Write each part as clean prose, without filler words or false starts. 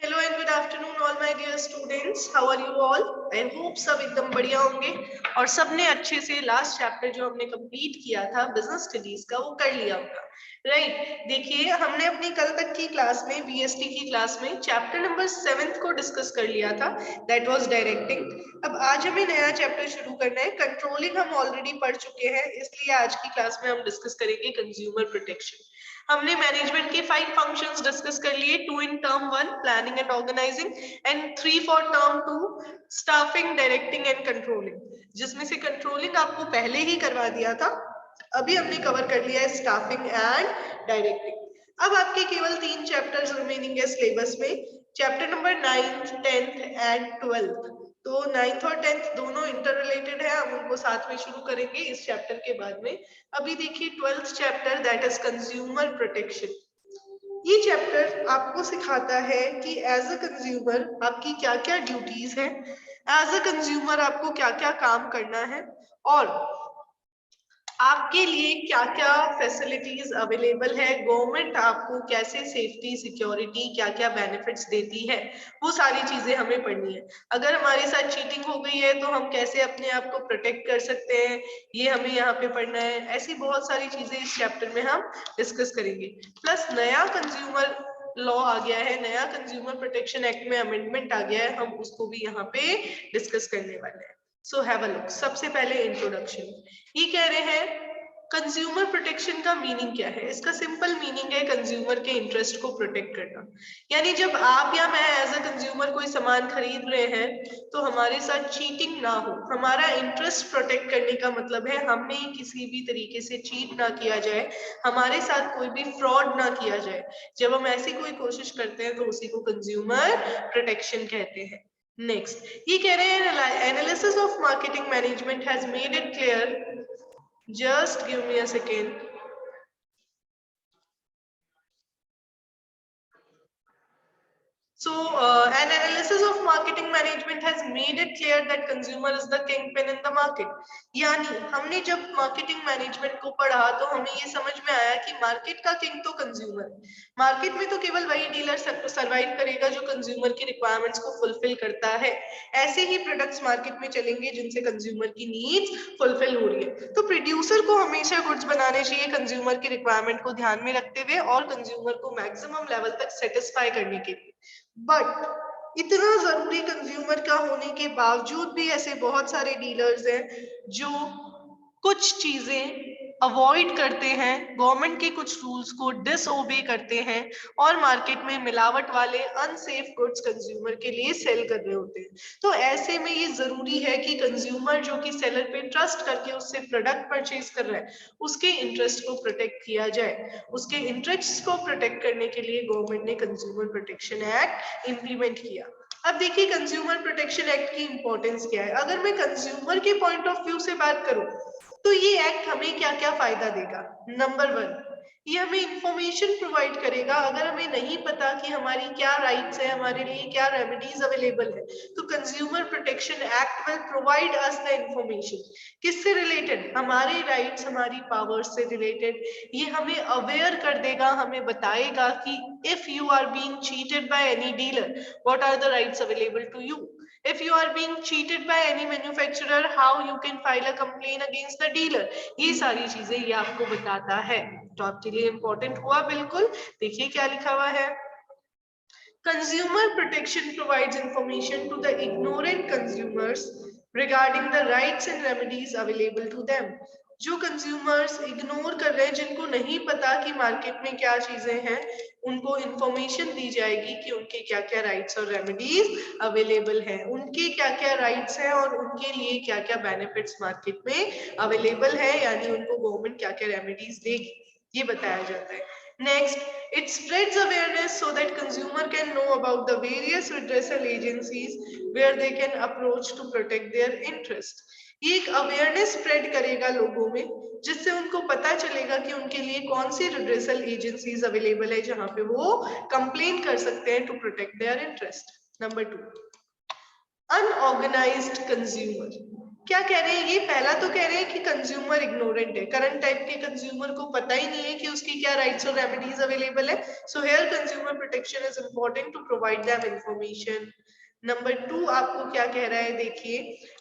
Hello and good afternoon all my dear students, how are you all? I hope सब एकदम बढ़िया होंगे और सबने अच्छे से लास्ट चैप्टर जो हमने कंप्लीट किया था बिजनेस स्टडीज का वो कर लिया होगा, राइट? देखिए, हमने अपनी कल तक की क्लास में बीएसटी की क्लास में चैप्टर नंबर 7 को डिस्कस कर लिया था, दैट वाज डायरेक्टिंग। अब आज हमें नया चैप्टर शुरू करना है। कंट्रोलिंग हम ऑलरेडी पढ़ चुके हैं, इसलिए आज की क्लास में हम डिस्कस करेंगे कंज्यूमर प्रोटेक्शन। हमने मैनेजमेंट के 5 फंक्शंस डिस्कस कर लिए, 2 in term 1 planning and organising and 3 for term 2 staffing, directing and controlling, जिसमें से कंट्रोलिंग आपको पहले ही करवा दिया था। अभी हमने कवर कर लिया है स्टाफिंग एंड डायरेक्टिंग। अब आपके केवल 3 चैप्टर्स रिमेनिंग है सिलेबस में, chapter number 9, 10th and 12th। तो 9th और 10th दोनों इंटर रिलेटेड है, हम उनको साथ में शुरू करेंगे इस चैप्टर के बाद में। अभी देखिए 12th chapter, that is consumer protection. ये चैप्टर आपको सिखाता है कि एज अ कंज्यूमर आपकी क्या क्या ड्यूटीज है, एज अ कंज्यूमर आपको क्या क्या काम करना है और आपके लिए क्या क्या फैसिलिटीज अवेलेबल है, गवर्नमेंट आपको कैसे सेफ्टी सिक्योरिटी क्या क्या बेनिफिट्स देती है, वो सारी चीजें हमें पढ़नी है। अगर हमारे साथ चीटिंग हो गई है तो हम कैसे अपने आप को प्रोटेक्ट कर सकते हैं, ये हमें यहाँ पे पढ़ना है। ऐसी बहुत सारी चीजें इस चैप्टर में हम डिस्कस करेंगे। प्लस नया कंज्यूमर लॉ आ गया है, नया कंज्यूमर प्रोटेक्शन एक्ट में अमेंडमेंट आ गया है, हम उसको भी यहाँ पे डिस्कस करने वाले हैं। So have a look. सबसे पहले इंट्रोडक्शन। ये कह रहे हैं कंज्यूमर प्रोटेक्शन का मीनिंग क्या है। इसका सिंपल मीनिंग है कंज्यूमर के इंटरेस्ट को प्रोटेक्ट करना। यानी जब आप या मैं एज अ कंज्यूमर कोई सामान खरीद रहे हैं तो हमारे साथ चीटिंग ना हो। हमारा इंटरेस्ट प्रोटेक्ट करने का मतलब है हमें किसी भी तरीके से चीट ना किया जाए, हमारे साथ कोई भी फ्रॉड ना किया जाए। जब हम ऐसी कोई कोशिश करते हैं तो उसी को कंज्यूमर प्रोटेक्शन कहते हैं। नेक्स्ट, ये कह रहे हैं analysis of marketing management has made it clear, just give me a second. So, an analysis of marketing management has made it clear that consumer is the kingpin in the market. यानी हमने जब marketing management को पढ़ा तो हमें ये समझ में आया कि मार्केट का किंग तो कंज्यूमर है। मार्केट में तो केवल वही डीलर सर्वाइव करेगा जो कंज्यूमर की रिक्वायरमेंट्स को फुलफिल करता है। ऐसे ही प्रोडक्ट्स मार्केट में चलेंगे जिनसे कंज्यूमर की नीड्स फुलफिल हो रही है। तो प्रोड्यूसर को हमेशा गुड्स बनाने चाहिए कंज्यूमर की रिक्वायरमेंट को ध्यान में रखते हुए और कंज्यूमर को मैक्सिमम लेवल तक सेटिस्फाई करने के लिए। बट इतना जरूरी कंज्यूमर का होने के बावजूद भी ऐसे बहुत सारे डीलर्स हैं जो कुछ चीजें अवॉइड करते हैं, गवर्नमेंट के कुछ रूल्स को डिसओबे करते हैं और मार्केट में मिलावट वाले अनसेफ गुड्स कंज्यूमर के लिए सेल कर रहे होते हैं। तो ऐसे में ये जरूरी है कि कंज्यूमर जो कि सेलर पे ट्रस्ट करके उससे प्रोडक्ट परचेज कर रहा है उसके इंटरेस्ट को प्रोटेक्ट किया जाए। उसके इंटरेस्ट को प्रोटेक्ट करने के लिए गवर्नमेंट ने कंज्यूमर प्रोटेक्शन एक्ट इंप्लीमेंट किया। अब देखिए कंज्यूमर प्रोटेक्शन एक्ट की इंपॉर्टेंस क्या है। अगर मैं कंज्यूमर के पॉइंट ऑफ व्यू से बात करूं तो ये एक्ट हमें क्या क्या फायदा देगा। नंबर 1, ये हमें इंफॉर्मेशन प्रोवाइड करेगा। अगर हमें नहीं पता कि हमारी क्या राइट्स है, हमारे लिए क्या रेमेडीज अवेलेबल है, तो consumer protection act will provide us the information. किससे रिलेटेड? हमारे राइट्स, हमारी पावर्स से रिलेटेड। ये हमें अवेयर कर देगा, हमें बताएगा कि if you are being cheated by any dealer, what are the rights available to you. If you are being cheated by any manufacturer, how you can file a complaint against the dealer। ये सारी चीजें ये आपको बताता है, तो आपके लिए इंपॉर्टेंट हुआ बिल्कुल। देखिए क्या लिखा हुआ है। Consumer protection provides information to the ignorant consumers regarding the rights and remedies available to them। जो कंज्यूमर्स इग्नोर कर रहे हैं, जिनको नहीं पता कि मार्केट में क्या चीजें हैं, उनको इंफॉर्मेशन दी जाएगी कि उनके क्या क्या राइट्स और रेमेडीज अवेलेबल हैं, उनके क्या क्या राइट्स हैं और उनके लिए क्या क्या बेनिफिट्स मार्केट में अवेलेबल है, यानी उनको गवर्नमेंट क्या क्या रेमेडीज देगी, ये बताया जाता है। Next, it spreads awareness so that consumer can know about the various redressal agencies where they can approach to protect their interest। ये एक अवेयरनेस स्प्रेड करेगा लोगों में, जिससे उनको पता चलेगा कि उनके लिए कौन सी रिड्रेसल एजेंसीज अवेलेबल है जहां पे वो कंप्लेन कर सकते हैं to protect their interest. Number 2, unorganised consumer. क्या कह रहे हैं ये? पहला तो कह रहे हैं कि कंज्यूमर इग्नोरेंट है, करंट टाइप के कंज्यूमर को पता ही नहीं है कि उसकी क्या राइट्स और रेमेडीज अवेलेबल है। So here consumer protection is important to provide them information. Number 2 आपको क्या कह रहा है, देखिए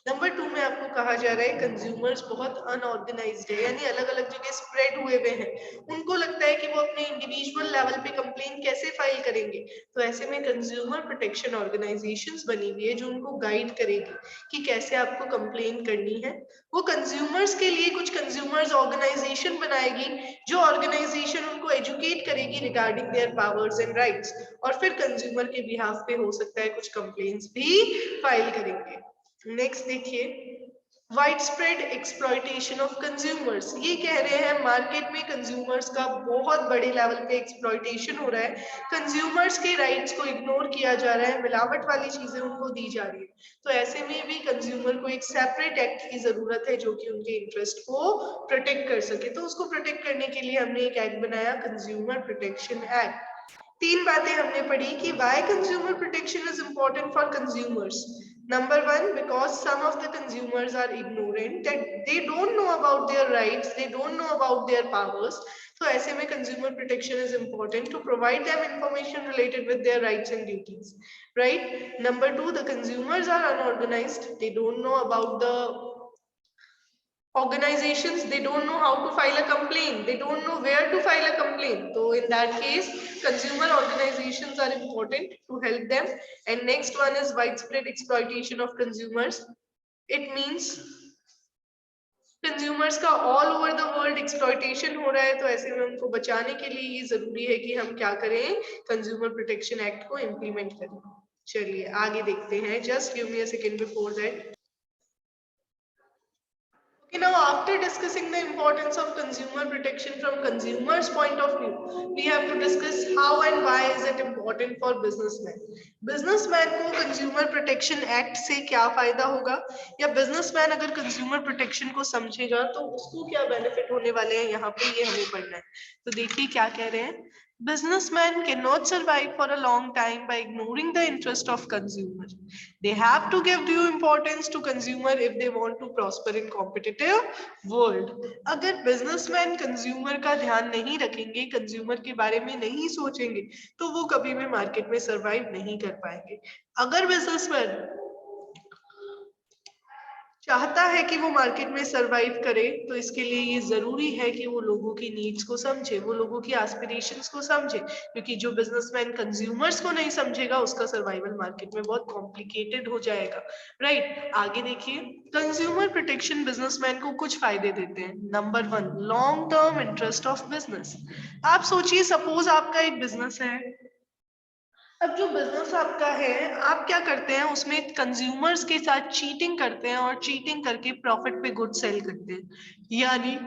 नंबर 2 में आपको कहा जा रहा है कंज्यूमर्स बहुत अनऑर्गेनाइज्ड है, यानी अलग अलग जगह स्प्रेड हुए हुए हैं। उनको लगता है कि वो अपने इंडिविजुअल लेवल पे कंप्लेन कैसे फाइल करेंगे। तो ऐसे में कंज्यूमर प्रोटेक्शन ऑर्गेनाइजेशंस बनी हुई है जो उनको गाइड करेगी कि कैसे आपको कंप्लेन करनी है। वो कंज्यूमर्स के लिए कुछ कंज्यूमर्स ऑर्गेनाइजेशन बनाएगी, जो ऑर्गेनाइजेशन उनको एजुकेट करेगी regarding their powers and rights, और फिर कंज्यूमर के बिहाफ पे हो सकता है कुछ कंप्लेंट्स भी फाइल करेंगे। नेक्स्ट देखिए, wide spread exploitation of consumers. ये कह रहे हैं मार्केट में कंज्यूमर्स का बहुत बड़े लेवल पे एक्सप्लॉयटेशन हो रहा है, कंज्यूमर्स के राइट्स को इग्नोर किया जा रहा है, मिलावट वाली चीजें उनको दी जा रही है। तो ऐसे में भी कंज्यूमर को एक सेपरेट एक्ट की जरूरत है जो कि उनके इंटरेस्ट को प्रोटेक्ट कर सके। तो उसको प्रोटेक्ट करने के लिए हमने एक एक्ट बनाया, कंज्यूमर प्रोटेक्शन एक्ट। 3 बातें हमने पढ़ी कि why consumer protection is important for consumers. Number 1, because some of the consumers are ignorant, that they don't know about their rights, they don't know about their powers. So ऐसे में consumer protection is important to provide them information related with their rights and duties, right? Number 2, the consumers are unorganized, they don't know about the organizations, they don't know how to file a complaint, they don't know where to file a complaint. So in that case, consumer organizations are important to help them. And next one is widespread exploitation of consumers. It means consumers का all over the world exploitation हो रहा है, तो ऐसे में उनको बचाने के लिए ये जरूरी है कि हम क्या करें, कंज्यूमर प्रोटेक्शन एक्ट को इम्प्लीमेंट करें। चलिए आगे देखते हैं, just give me a second before that. Okay, now after discussing the importance of consumer protection from consumers' point of view, we have to discuss how and why is it important for businessmen. Businessman को consumer protection act से क्या फायदा होगा, या businessman अगर consumer protection को समझेगा तो उसको क्या benefit होने वाले हैं, यहाँ पे ये हमें पढ़ना है। तो देखिए क्या कह रहे हैं, businessmen cannot survive for a long time by ignoring the interest of consumer. They have to give due importance to consumer if they want to prosper in competitive world. अगर businessman consumer का ध्यान नहीं रखेंगे, consumer के बारे में नहीं सोचेंगे, तो वो कभी भी market में survive नहीं कर पाएंगे। अगर businessman चाहता है कि वो मार्केट में सरवाइव करे, तो इसके लिए ये जरूरी है कि वो लोगों की नीड्स को समझे, वो लोगों की एस्पिरेशंस को समझे, क्योंकि जो बिजनेसमैन कंज्यूमर्स को नहीं समझेगा उसका सर्वाइवल मार्केट में बहुत कॉम्प्लिकेटेड हो जाएगा, राइट? आगे देखिए, कंज्यूमर प्रोटेक्शन बिजनेसमैन को कुछ फायदे देते हैं। Number 1, long term interest of business. आप सोचिए, सपोज आपका एक बिजनेस है, अब जो बिजनेस आपका है, आप क्या करते हैं उसमें कंज्यूमर्स के साथ चीटिंग करते हैं और चीटिंग करके प्रॉफिट पे गुड सेल करते हैं, यानी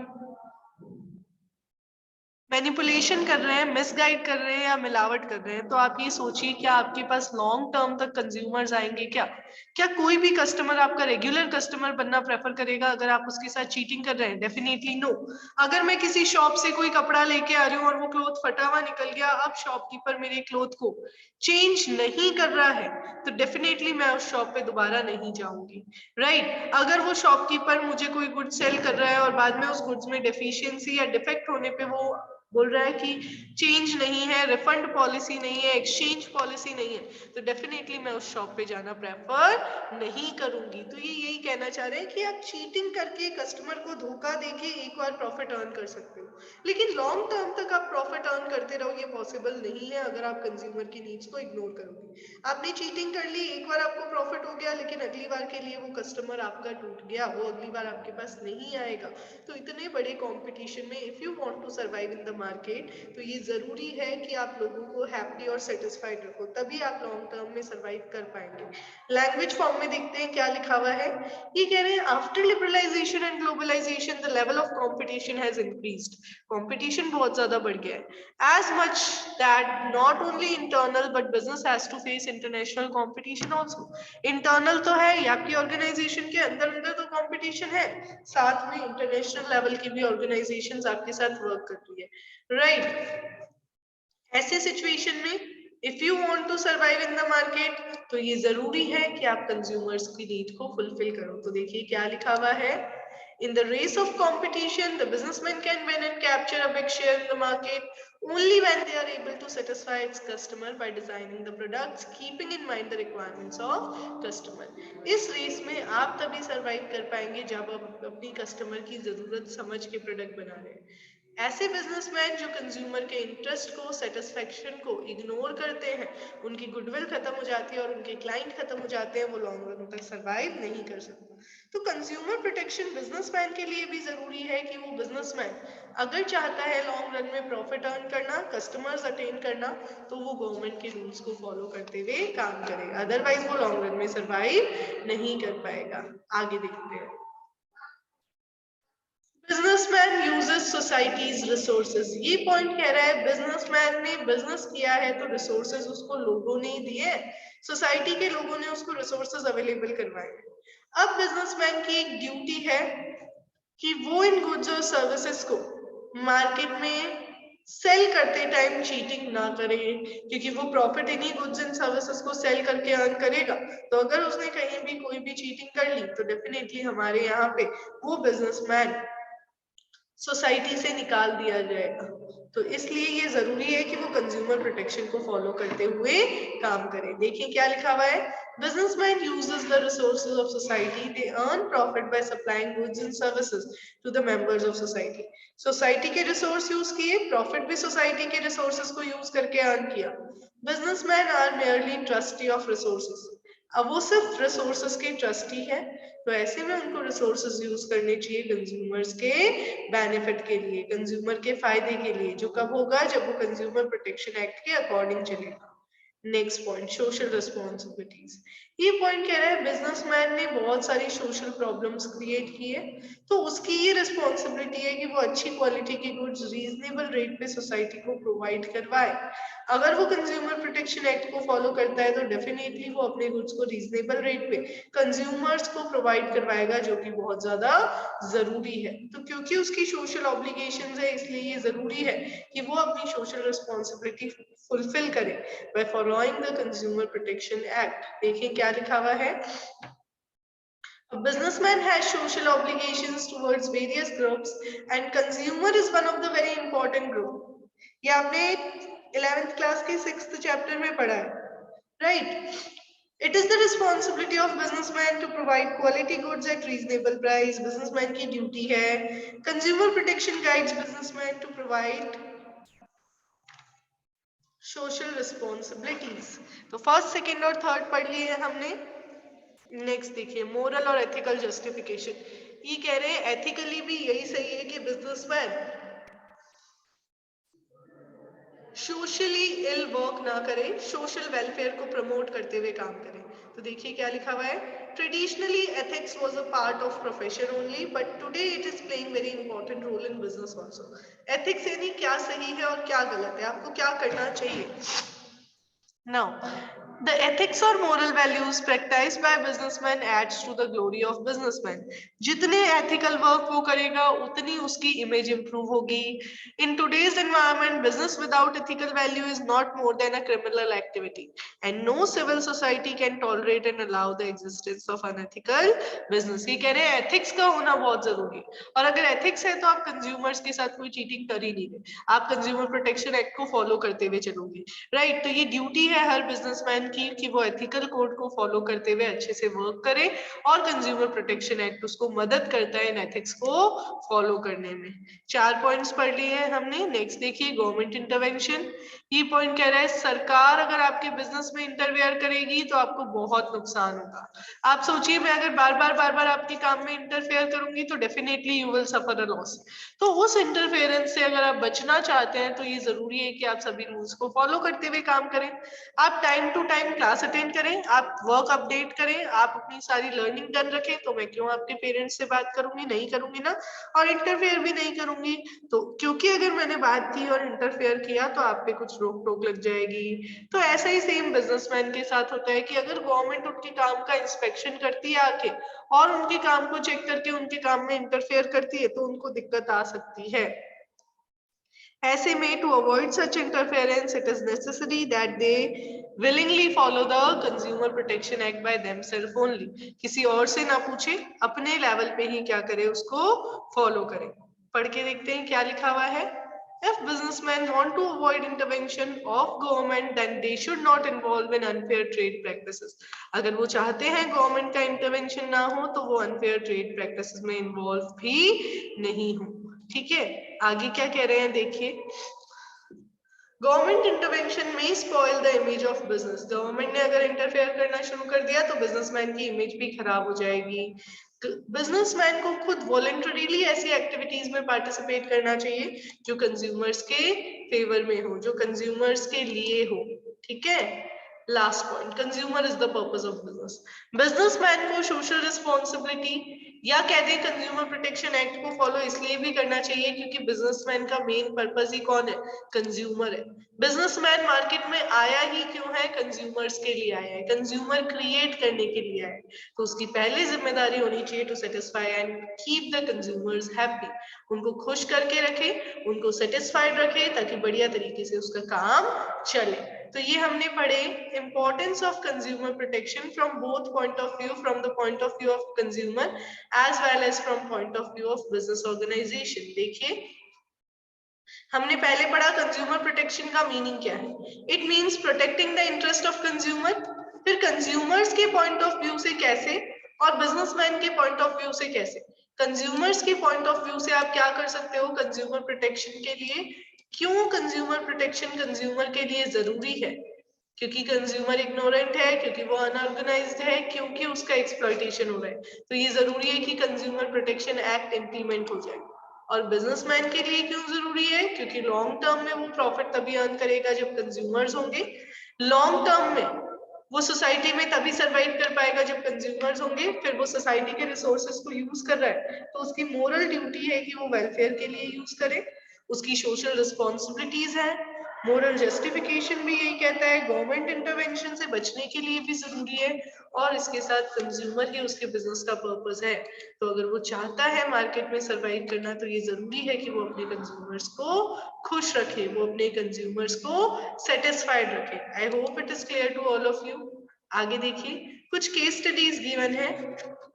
मैनिपुलेशन कर रहे हैं, मिसगाइड कर रहे हैं या मिलावट कर रहे हैं। तो आप ये सोचिए, क्या आपके पास लॉन्ग टर्म तक कंज्यूमर्स आएंगे? क्या कोई भी कस्टमर आपका रेगुलर कस्टमर बनना प्रेफर करेगा अगर आप उसके साथ चीटिंग कर रहे हैं? Definitely no. अगर मैं किसी शॉप से कोई कपड़ा लेके आ रही हूँ और वो क्लोथ फटा हुआ निकल गया, अब शॉपकीपर मेरे क्लोथ को चेंज नहीं कर रहा है, तो डेफिनेटली मैं उस शॉप पे दोबारा नहीं जाऊंगी, राइट? अगर वो शॉपकीपर मुझे कोई गुड सेल कर रहा है और बाद में उस गुड्स में डेफिशिएंसी या डिफेक्ट होने पे वो बोल रहा है कि चेंज नहीं है, रिफंड पॉलिसी नहीं है, एक्सचेंज पॉलिसी नहीं है, तो डेफिनेटली मैं उस शॉप पे जाना प्रेफर नहीं करूंगी। तो ये यही कहना चाह रहे हैं कि आप चीटिंग करके, कस्टमर को धोखा देके एक बार प्रॉफिट अर्न कर सकते हो, लेकिन लॉन्ग टर्म तक आप प्रॉफिट अर्न करते रहो, ये पॉसिबल नहीं है अगर आप कंज्यूमर की नीड्स को इग्नोर करोगे। आपने चीटिंग कर ली, एक बार आपको प्रॉफिट हो गया, लेकिन अगली बार के लिए वो कस्टमर आपका टूट गया, वो अगली बार आपके पास नहीं आएगा। तो इतने बड़े कंपटीशन में if you want to survive in the market, तो ये जरूरी है कि आप लोगों को हैप्पी और सेटिस्फाइड रखो, तभी आप लॉन्ग टर्म में सर्वाइव कर पाएंगे। लैंग्वेज फॉर्म में देखते हैं क्या लिखा हुआ है। ये कह रहे हैं after liberalisation and globalisation the level of competition has increased. Competition बहुत ज्यादा बढ़ गया है, as much that not only internal but business has to face international competition also. Internal तो है ही, आपकी ऑर्गेनाइजेशन के अंदर अंदर तो कंपटीशन है, साथ में इंटरनेशनल लेवल की भी ऑर्गेनाइजेशंस आपके साथ वर्क कर रही है, राइट? ऐसे सिचुएशन में if you want to survive in the market, तो ये जरूरी है कि आप कंज्यूमर्स की नीड को फुलफिल करो। तो देखिए क्या लिखा हुआ है, In the race of competition, the businessman can win and capture a big share in the market only when they are able to satisfy its customer by designing the products, keeping in mind the requirements of customer. इस race में आप तभी survive कर पाएंगे जब आप अपनी customer की जरूरत समझ के प्रोडक्ट बना रहे हैं। ऐसे बिजनेसमैन जो कंज्यूमर के इंटरेस्ट को, सेटिस्फेक्शन को इग्नोर करते हैं, उनकी गुडविल खत्म हो जाती है और उनके क्लाइंट खत्म हो जाते हैं, वो लॉन्ग रन तक सरवाइव नहीं कर सकता। तो कंज्यूमर प्रोटेक्शन बिजनेसमैन के लिए भी जरूरी है कि वो बिजनेसमैन अगर चाहता है लॉन्ग रन में प्रॉफिट अर्न करना, कस्टमर्स अटेन करना, तो वो गवर्नमेंट के रूल्स को फॉलो करते हुए काम करे, अदरवाइज वो लॉन्ग रन में सरवाइव नहीं कर पाएगा। आगे देखते हैं। Businessman uses societies resources. ये पॉइंट कह रहा है बिजनेसमैन ने बिजनेस किया है तो रिसोर्सेज उसको लोगों ने ही दिए, सोसाइटी के लोगों ने उसको रिसोर्सेज अवेलेबल करवाए। अब बिजनेसमैन की एक ड्यूटी है कि वो इन गुड्स और सर्विसेज को मार्केट में सेल करते टाइम चीटिंग ना करे, क्योंकि वो प्रॉफिट इन्हीं गुड्स एंड सर्विसेज को सेल करके अर्न करेगा। तो अगर उसने कहीं भी कोई भी चीटिंग कर ली तो डेफिनेटली हमारे यहाँ पे वो बिजनेसमैन सोसाइटी से निकाल दिया जाएगा। तो इसलिए ये जरूरी है कि वो कंज्यूमर प्रोटेक्शन को फॉलो करते हुए काम करें। देखिए क्या लिखा हुआ है, businessman uses the resources of society, they earn profit by supplying goods and services to the members of society. Society के रिसोर्स यूज किए, प्रॉफिट भी सोसाइटी के रिसोर्सेज को यूज करके अर्न किया। Businessman are merely trustee of resources. अब वो सिर्फ रिसोर्सेज के ट्रस्टी है, तो ऐसे में उनको रिसोर्सेज यूज करने चाहिए कंज्यूमर्स के बेनिफिट के लिए, कंज्यूमर के फायदे के लिए, जो कब होगा, जब वो कंज्यूमर प्रोटेक्शन एक्ट के अकॉर्डिंग चलेगा। Next point, social responsibilities. ये पॉइंट कह रहा है बिजनेसमैन ने बहुत सारी सोशल प्रॉब्लम्स क्रिएट की है, तो उसकी ये रिस्पॉन्सिबिलिटी है कि वो अच्छी क्वालिटी के गुड्स रीजनेबल रेट पे सोसाइटी को प्रोवाइड करवाए। अगर वो कंज्यूमर प्रोटेक्शन एक्ट को फॉलो करता है तो डेफिनेटली वो अपने गुड्स को रीजनेबल रेट पे कंज्यूमर्स को प्रोवाइड करवाएगा, जो कि बहुत ज्यादा जरूरी है। तो क्योंकि उसकी सोशल ऑब्लिगेशंस है, इसलिए ये जरूरी है कि वो अपनी सोशल रिस्पॉन्सिबिलिटी फुलफिल करे by following the Consumer Protection Act। देखिए क्या लिखा हुआ है, A businessman has social obligations towards various groups and consumer is one of the very important group। ये आपने 11th क्लास के 6th चैप्टर में पढ़ा है, right? It is the responsibility of businessman to provide quality goods at reasonable price। businessman की duty है। Consumer protection guides businessman to provide social responsibilities. तो first, second और थर्ड पढ़ लिए हैं हमने। नेक्स्ट देखिए मोरल और एथिकल जस्टिफिकेशन। ये कह रहे हैं एथिकली भी यही सही है कि बिजनेसमैन सोशली इल वर्क ना करे, सोशल वेलफेयर को प्रमोट करते हुए काम करे। तो देखिए क्या लिखा हुआ है, traditionally ethics was a part of profession only but today it is playing very important role in business also. Ethics यानी क्या सही है और क्या गलत है, आपको क्या करना चाहिए। Now, the ethics or moral values practiced by businessman adds to the glory of businessman। जितने ethical work वो करेगा उतनी उसकी image improve होगी। In today's environment, business without ethical value is not more than a criminal activity, and no civil society can tolerate and allow the existence of unethical business। ये कह रहे हैं ethics का होना बहुत जरूरी है, और अगर ethics है तो आप consumers के साथ कोई cheating कर ही नहीं रहे, आप Consumer Protection Act को follow करते हुए चलोगे, राइट। तो ये ड्यूटी है हर बिजनेसमैन की कि वो एथिकल कोड को फॉलो करते हुए अच्छे से वर्क करे, और कंज्यूमर प्रोटेक्शन एक्ट उसको मदद करता है इन एथिक्स को फॉलो करने में। 4 पॉइंट्स पढ़ लिए हैं हमने। नेक्स्ट देखिए गवर्नमेंट इंटरवेंशन। ये पॉइंट कह रहा है सरकार अगर आपके बिजनेस में इंटरफेयर करेगी तो आपको बहुत नुकसान होगा। आप सोचिए मैं अगर बार बार आपके काम में इंटरफेयर करूंगी तो definitely you will suffer a loss. तो उस इंटरफेरेंस से अगर आप बचना चाहते हैं तो ये जरूरी है कि आप सभी रूल्स को फॉलो करते हुए काम करें। आप time to time class attend करें, आप वर्क अपडेट करें, आप अपनी सारी लर्निंग डन रखें। तो मैं क्यों आपके पेरेंट्स से बात करूंगी, नहीं करूंगी ना, और इंटरफेयर भी नहीं करूंगी। तो क्योंकि अगर मैंने बात की और इंटरफेयर किया तो आप पे कुछ रोक टोक लग जाएगी। तो ऐसा ही सेम बिजनेसमैन के साथ होता है कि अगर गवर्नमेंट उनके काम का इंस्पेक्शन करती है आके और उनके काम को चेक करके उनके काम में इंटरफेयर करती है तो उनको दिक्कत आ सकती है। ऐसे में to avoid such interference it is necessary that they willingly follow the consumer protection act by themselves only। किसी और से ना पूछे, अपने लेवल पे ही क्या करे, उसको फॉलो करे। पढ़ के देखते हैं क्या लिखा हुआ है। If businessmen want to avoid intervention of government, then they should not involve in unfair trade practices। अगर वो चाहते हैं गवर्नमेंट का इंटरवेंशन ना हो तो वो अनफेयर ट्रेड प्रैक्टिसेस में इन्वॉल्व भी नहीं हो। ठीक है, आगे क्या कह रहे हैं देखिए। गवर्नमेंट इंटरवेंशन में spoil the image of business. Government ने अगर इंटरफेयर करना शुरू कर दिया तो बिजनेसमैन की इमेज भी खराब हो जाएगी। बिजनेसमैन को खुद वॉलंटरीली ऐसी एक्टिविटीज में पार्टिसिपेट करना चाहिए जो कंज्यूमर्स के फेवर में हो, जो कंज्यूमर्स के लिए हो। ठीक है, last point, consumer is the purpose of business. Businessman को सोशल रिस्पॉन्सिबिलिटी या कह दें कंज्यूमर प्रोटेक्शन एक्ट को फॉलो इसलिए भी करना चाहिए क्योंकि बिजनेसमैन का मेन पर्पस ही कौन है, कंज्यूमर है। बिजनेसमैन मार्केट में आया ही क्यों है, कंज्यूमर्स के लिए आया है, कंज्यूमर क्रिएट करने के लिए आया है। तो उसकी पहली जिम्मेदारी होनी चाहिए to satisfy and keep the consumers happy. उनको खुश करके रखे, उनको सेटिस्फाइड रखे ताकि बढ़िया तरीके से उसका काम चले। तो ये हमने पढ़े importance of consumer protection from both point of view, from the point of view of consumer as well as from point of view of business organisation. देखिए हमने पहले पढ़ा कंज्यूमर प्रोटेक्शन का मीनिंग क्या है। It means protecting the interest of consumer. फिर consumers के point of view से कैसे और बिजनेसमैन के पॉइंट ऑफ व्यू से कैसे। कंज्यूमर्स के पॉइंट ऑफ व्यू से आप क्या कर सकते हो कंज्यूमर प्रोटेक्शन के लिए, क्यों कंज्यूमर प्रोटेक्शन कंज्यूमर के लिए जरूरी है, क्योंकि कंज्यूमर इग्नोरेंट है, क्योंकि वो अनऑर्गेनाइज्ड है, क्योंकि उसका एक्सप्लॉइटेशन हो रहा है। तो ये जरूरी है कि कंज्यूमर प्रोटेक्शन एक्ट इंप्लीमेंट हो जाए। और बिजनेसमैन के लिए क्यों जरूरी है, क्योंकि लॉन्ग टर्म में वो प्रॉफिट तभी अर्न करेगा जब कंज्यूमर्स होंगे। लॉन्ग टर्म में वो सोसाइटी में तभी सरवाइव कर पाएगा जब कंज्यूमर्स होंगे। फिर वो सोसाइटी के रिसोर्सेज को यूज कर रहा है तो उसकी मोरल ड्यूटी है कि वो वेलफेयर के लिए यूज करे, उसकी सोशल रिस्पॉन्सिबिलिटीज है। मोरल जस्टिफिकेशन भी यही कहता है, गवर्नमेंट इंटरवेंशन से बचने के लिए भी जरूरी है और इसके साथ कंज्यूमर ही उसके बिजनेस का पर्पस है। तो अगर वो चाहता है मार्केट में सरवाइव करना तो ये जरूरी है कि वो अपने कंज्यूमर्स को खुश रखे, वो अपने कंज्यूमर्स को सेटिस्फाइड रखे। I hope it is clear to all of you. आगे देखिए कुछ केस स्टडीज गिवन है,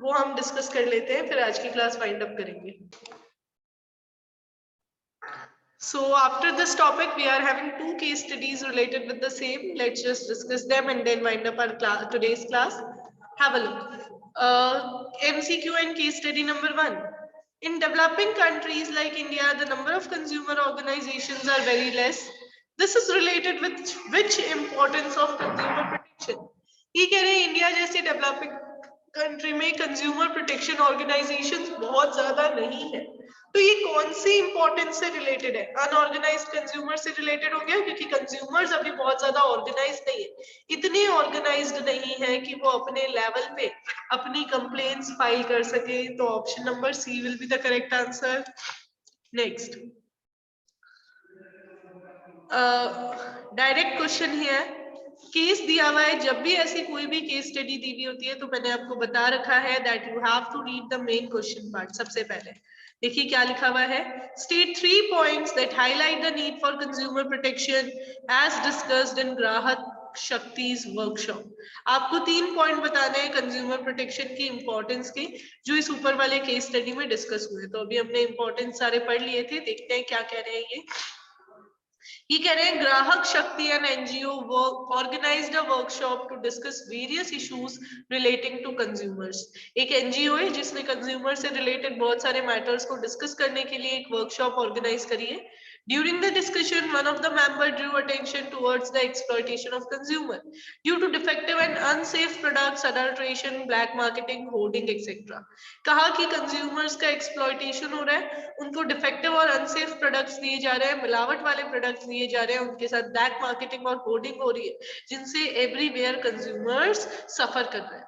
वो हम डिस्कस कर लेते हैं, फिर आज की क्लास वाइंड अप करेंगे। So after this topic, we are having 2 case studies related with the same. Let's just discuss them and then wind up our today's class. Have a look. MCQ and case study number 1. In developing countries like India, the number of consumer organizations are very less. This is related with which importance of consumer protection? ये कह रहे हैं India जैसे developing country में consumer protection organisations बहुत ज्यादा नहीं है। तो ये कौन सी इंपॉर्टेंस से रिलेटेड है, अनऑर्गेनाइज्ड कंज्यूमर से रिलेटेड हो गया क्योंकि कंज्यूमर्स अभी बहुत ज्यादा ऑर्गेनाइज्ड नहीं है, इतने ऑर्गेनाइज्ड नहीं है कि वो अपने लेवल पे अपनी कंप्लेंट्स फाइल कर सके। तो option number C will be the correct answer. Next direct question है, केस दिया हुआ है, जब भी ऐसी कोई भी केस स्टडी दी हुई होती है तो मैंने आपको बता रखा है that you have to read the main question part. सबसे पहले देखिए क्या लिखा हुआ है, state 3 points that highlight the need for consumer protection as discussed in Grahak Shakti's workshop. आपको 3 पॉइंट बताने हैं कंज्यूमर प्रोटेक्शन की इंपॉर्टेंस के, जो इस ऊपर वाले केस स्टडी में डिस्कस हुए। तो अभी हमने इंपॉर्टेंस सारे पढ़ लिए थे, देखते हैं क्या कह रहे हैं ये कह रहे हैं Grahak Shakti and NGO work organised a workshop to discuss various issues relating to consumers. एक एनजीओ है जिसने कंज्यूमर से रिलेटेड बहुत सारे मैटर्स को डिस्कस करने के लिए एक वर्कशॉप ऑर्गेनाइज करी है। During the discussion, one of the members drew attention towards the exploitation of consumer due to defective and unsafe products, adulteration, black marketing, hoarding, etc. कहा कि कंज्यूमर्स का एक्सप्लॉइटेशन हो रहा है, उनको डिफेक्टिव और अनसेफ प्रोडक्ट्स दिए जा रहे हैं, मिलावट वाले प्रोडक्ट्स दिए जा रहे हैं, उनके साथ ब्लैक मार्केटिंग और होर्डिंग हो रही है जिनसे एवरीवेयर कंज्यूमर्स सफर कर रहे हैं।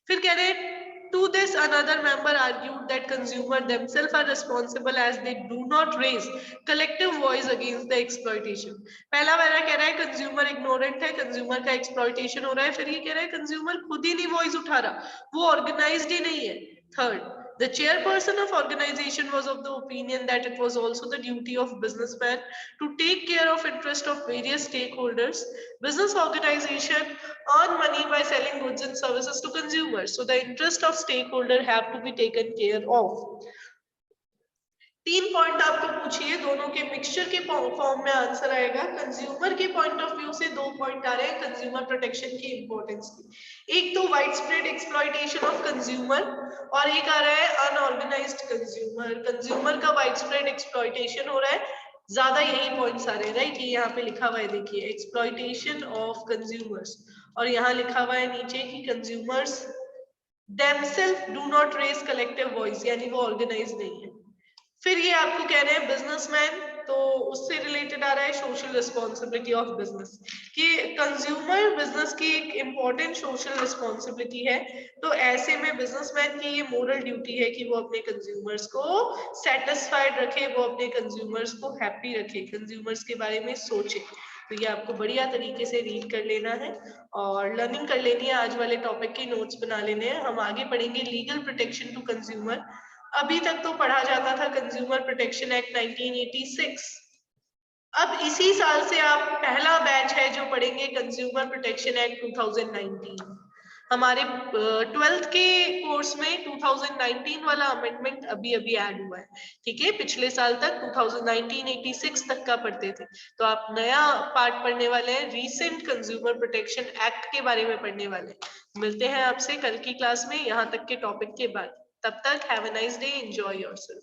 फिर कह रहे हैं to this another member argued that consumers themselves are responsible as they do not raise collective voice against the exploitation। पहला वाला कह रहा है कंज्यूमर इग्नोरेंट है, कंज्यूमर का एक्सप्लॉइटेशन हो रहा है। फिर ये कह रहा है कंज्यूमर खुद ही नहीं वॉइस उठा रहा, वो ऑर्गेनाइज्ड ही नहीं है। Third, The chairperson of organization was of the opinion that it was also the duty of businessmen to take care of interest of various stakeholders. Business organization earn money by selling goods and services to consumers. So the interest of stakeholder have to be taken care of. 3 point आपको पूछिए, दोनों के mixture के form में answer आएगा। Consumer के point of view से 2 point आ रहे हैं कंज्यूमर प्रोटेक्शन की इंपॉर्टेंस की। एक तो wide spread exploitation of consumer और एक आ रहा है अनऑर्गेनाइज्ड कंज्यूमर। कंज्यूमर का वाइड स्प्रेड एक्सप्लॉइटेशन हो रहा है, ज्यादा यही पॉइंट्स आ रहे हैं, राइट। ये यहाँ पे लिखा हुआ है, देखिए एक्सप्लॉइटेशन ऑफ कंज्यूमर्स, और यहाँ लिखा हुआ है नीचे कि consumers themselves do not raise collective voice, यानी वो ऑर्गेनाइज नहीं है। फिर ये आपको कह रहे हैं बिजनेसमैन, तो उससे रिलेटेड आ रहा है सोशल रिस्पॉन्सिबिलिटी ऑफ बिजनेस, कि कंज्यूमर बिजनेस की एक इम्पोर्टेंट सोशल रिस्पॉन्सिबिलिटी है। तो ऐसे में बिजनेसमैन की ये मोरल ड्यूटी है कि वो अपने कंज्यूमर्स को सेटिस्फाइड रखे, वो अपने कंज्यूमर्स को हैप्पी रखे, कंज्यूमर्स के बारे में सोचे। तो ये आपको बढ़िया तरीके से रीड कर लेना है और लर्निंग कर लेनी है, आज वाले टॉपिक के नोट्स बना लेने हैं। हम आगे पढ़ेंगे लीगल प्रोटेक्शन टू कंज्यूमर। अभी तक तो पढ़ा जाता था कंज्यूमर प्रोटेक्शन एक्ट 1986। अब इसी साल से आप पहला बैच है जो पढ़ेंगे कंज्यूमर प्रोटेक्शन एक्ट 2019। हमारे 12th के कोर्स में 2019 वाला अमेंडमेंट अभी अभी ऐड हुआ है, ठीक है। पिछले साल तक 2019-86 तक का पढ़ते थे, तो आप नया पार्ट पढ़ने वाले हैं, रीसेंट कंज्यूमर प्रोटेक्शन एक्ट के बारे में पढ़ने वाले हैं। मिलते हैं आपसे कल की क्लास में यहाँ तक के टॉपिक के बाद। तब तक have a nice day, enjoy yourself.